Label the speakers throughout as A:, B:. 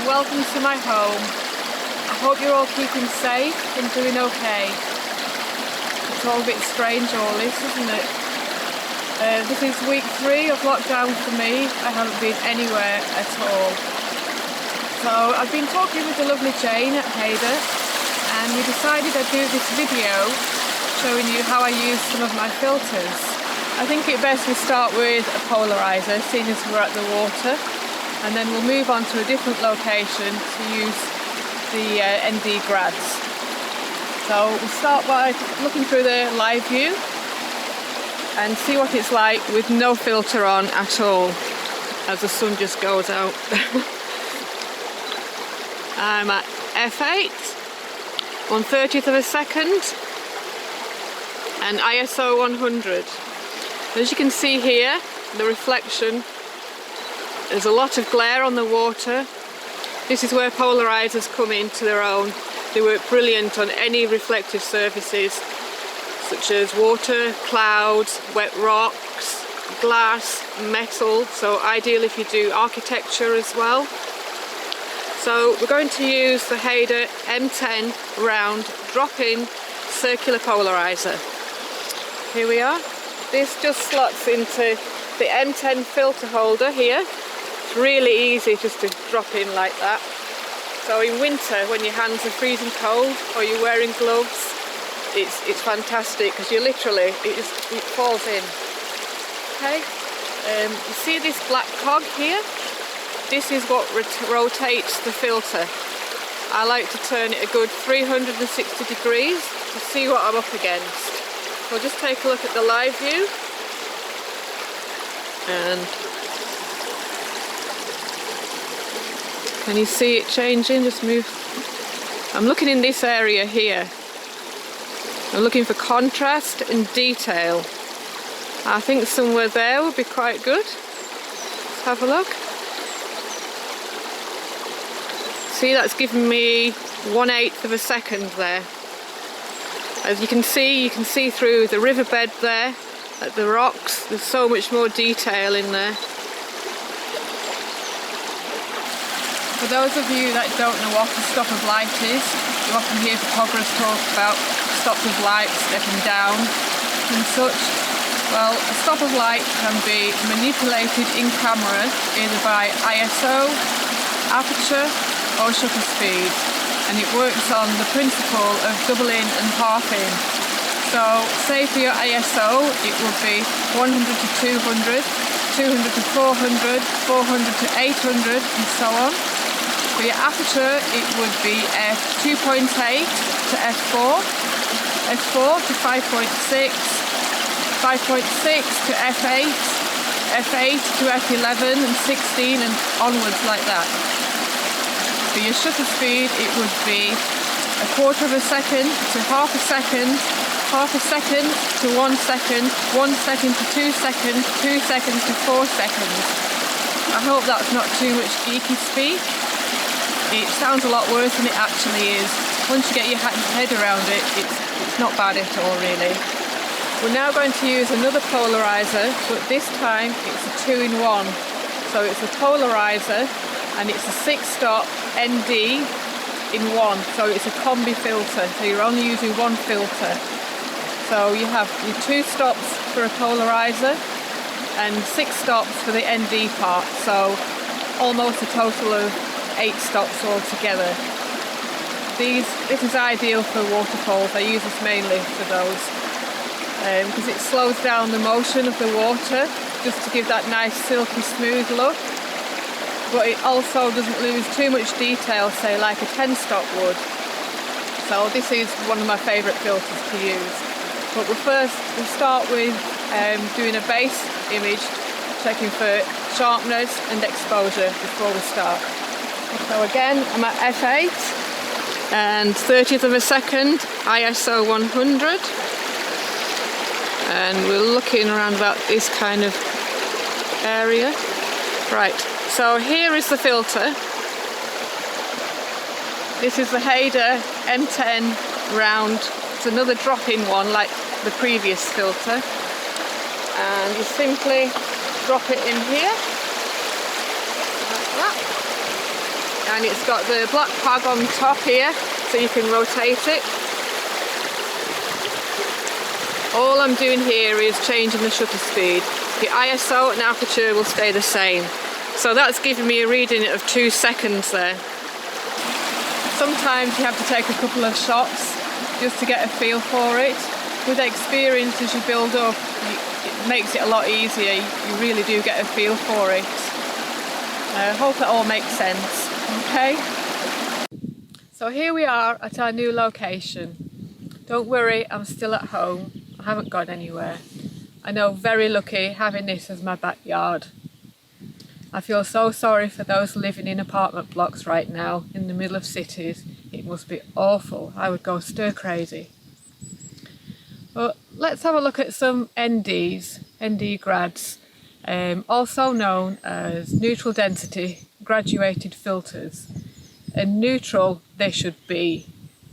A: welcome to my home. I hope you're all keeping safe and doing okay. It's all a bit strange all this, isn't it? This is week 3 of lockdown for me. I haven't been anywhere at all. So I've been talking with the lovely Jane at Haida, and we decided I'd do this video showing you how I use some of my filters. I think it's best we start with a polarizer, seeing as we're at the water. And then we'll move on to a different location to use the ND grads. So we'll start by looking through the live view and see what it's like with no filter on at all as the sun just goes out. I'm at f8, 1/30th of a second, and ISO 100. As you can see here, the reflection, there's a lot of glare on the water. This is where polarizers come into their own. They work brilliant on any reflective surfaces such as water, clouds, wet rocks, glass, metal, so ideal if you do architecture as well. So we're going to use the Haida M10 round drop-in circular polarizer. Here we are. This just slots into the M10 filter holder here. It's really easy just to drop in like that. So in winter, when your hands are freezing cold or you're wearing gloves, it's fantastic because you literally, it falls in. Okay, you see this black cog here? This is what rotates the filter. I like to turn it a good 360 degrees to see what I'm up against. So I'll just take a look at the live view. And can you see it changing? Just move. I'm looking in this area here. I'm looking for contrast and detail. I think somewhere there would be quite good. Let's have a look. See, that's giving me 1/8 of a second there. As you can see through the riverbed there, at the rocks. There's so much more detail in there. For those of you that don't know what a stop of light is, you often hear photographers talk about stops of light stepping down and such. Well, a stop of light can be manipulated in camera either by ISO, aperture or shutter speed, and it works on the principle of doubling and halving. So say for your ISO it would be 100 to 200, 200 to 400, 400 to 800 and so on. For your aperture it would be f2.8 to f4, f4 to 5.6, 5.6 to f8, f8 to f11 and 16 and onwards like that. For your shutter speed it would be 1/4 of a second to half a second, half a second to 1 second, 1 second to 2 seconds, 2 seconds to 4 seconds. I hope that's not too much geeky speak. It sounds a lot worse than it actually is. Once you get your head around it, it's not bad at all really. We're now going to use another polarizer, but this time it's a 2-in-1. So it's a polarizer and it's a 6-stop ND in one. So it's a combi filter, so you're only using one filter. So you have your 2 stops for a polarizer and 6 stops for the ND part, so almost a total of 8 stops altogether. This is ideal for waterfalls. I use this mainly for those because it slows down the motion of the water just to give that nice silky smooth look, but it also doesn't lose too much detail, say like a 10-stop would. So this is one of my favourite filters to use. But we'll start with doing a base image, checking for sharpness and exposure before we start. So again, I'm at f8 and 1/30th of a second, ISO 100, and we're looking around about this kind of area. Right, so here is the filter. This is the Haida M10 round. It's another drop-in one like the previous filter, and you simply drop it in here like that. and it's got the black pag on top here so you can rotate it. All I'm doing here is changing the shutter speed. The ISO and aperture will stay the same. So that's giving me a reading of 2 seconds there. Sometimes you have to take a couple of shots just to get a feel for it. With experience as you build up, it makes it a lot easier. You really do get a feel for it. I hope that all makes sense. Okay? So here we are at our new location. Don't worry, I'm still at home. I haven't gone anywhere. I know, very lucky having this as my backyard. I feel so sorry for those living in apartment blocks right now in the middle of cities. It must be awful. I would go stir crazy. But let's have a look at some NDs, ND grads, also known as neutral density graduated filters. And neutral they should be.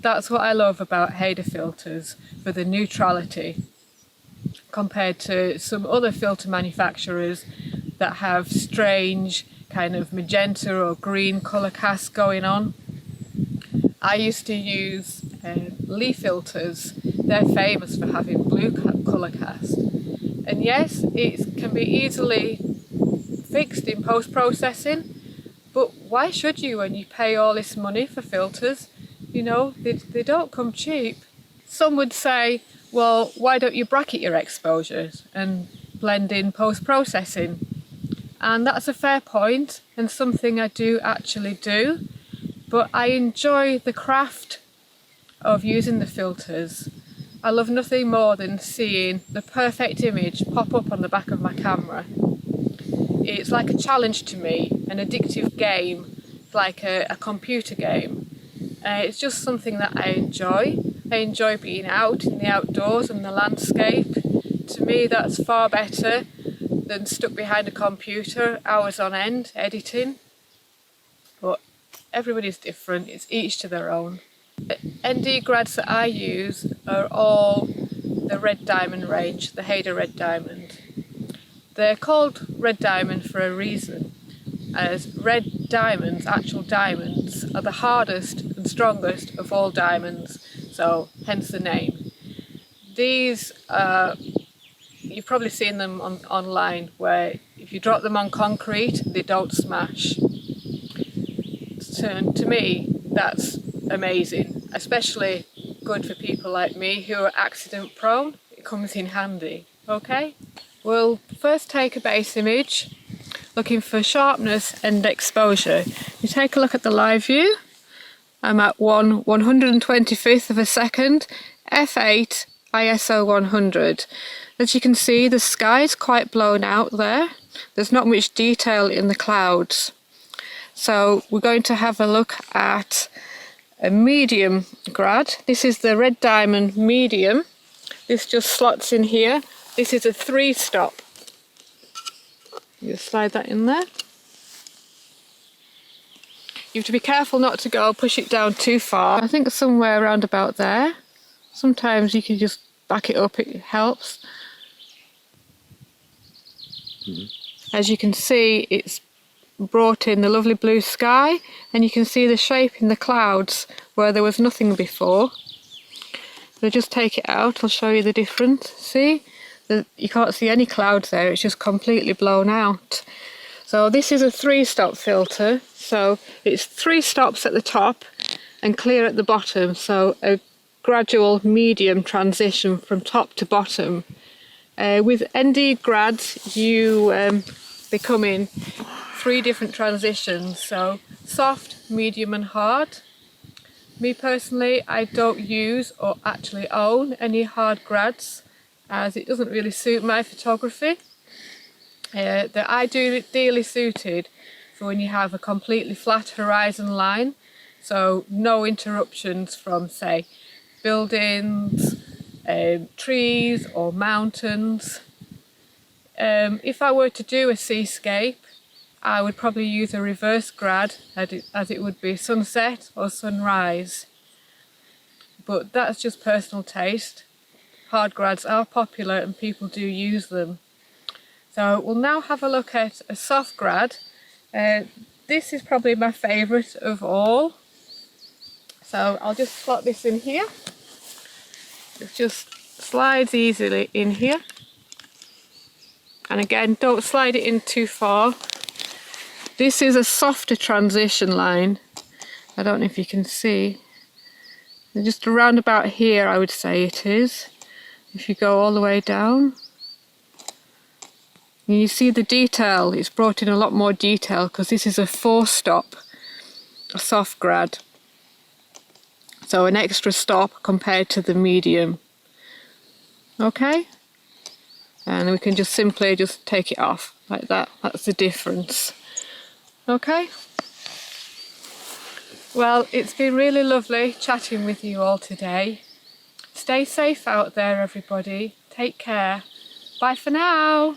A: That's what I love about Haida filters, for the neutrality, compared to some other filter manufacturers that have strange kind of magenta or green colour casts going on. I used to use leaf filters. They're famous for having blue colour cast. And yes, it can be easily fixed in post-processing, but why should you when you pay all this money for filters? You know, they don't come cheap. Some would say, well, why don't you bracket your exposures and blend in post-processing? And that's a fair point, and something I do actually do. But I enjoy the craft of using the filters. I love nothing more than seeing the perfect image pop up on the back of my camera. It's like a challenge to me, an addictive game, like a computer game. It's just something that I enjoy. I enjoy being out in the outdoors and the landscape. To me, that's far better than stuck behind a computer hours on end editing. But everybody's different, it's each to their own. The ND grads that I use are all the Red Diamond range, the Haida Red Diamond. They're called Red Diamond for a reason, as red diamonds, actual diamonds, are the hardest and strongest of all diamonds, so hence the name. These you've probably seen them online, where if you drop them on concrete they don't smash. To me that's amazing, especially good for people like me who are accident prone. It comes in handy. Okay, we'll first take a base image looking for sharpness and exposure. You take a look at the live view. I'm at 1/125th of a second, f8, ISO 100. As you can see, the sky's quite blown out there. There's not much detail in the clouds. So we're going to have a look at a medium grad. This is the Red Diamond medium. This just slots in here. This is a 3-stop. You slide that in there. You have to be careful not to push it down too far. I think somewhere around about there. Sometimes you can just back it up, it helps. As you can see, it's brought in the lovely blue sky, and you can see the shape in the clouds where there was nothing before. So just take it out, I'll show you the difference. See? You can't see any clouds there, it's just completely blown out. So this is a 3-stop filter, so it's 3 stops at the top and clear at the bottom, so a gradual medium transition from top to bottom. With ND grads they come in 3 different transitions, so soft, medium and hard. Me personally, I don't use or actually own any hard grads, as it doesn't really suit my photography. They're ideally suited for when you have a completely flat horizon line, so no interruptions from, say, buildings, trees or mountains. If I were to do a seascape, I would probably use a reverse grad, as it would be sunset or sunrise. But that's just personal taste. Hard grads are popular and people do use them. So we'll now have a look at a soft grad. this is probably my favourite of all. So I'll just slot this in here. It just slides easily in here. And again, don't slide it in too far. This is a softer transition line. I don't know if you can see. Just around about here, I would say it is. If you go all the way down. And you see the detail, it's brought in a lot more detail because this is a 4-stop, a soft grad. So an extra stop compared to the medium. Okay? And we can just simply just take it off like that. That's the difference. Okay? Well, it's been really lovely chatting with you all today. Stay safe out there, everybody. Take care. Bye for now.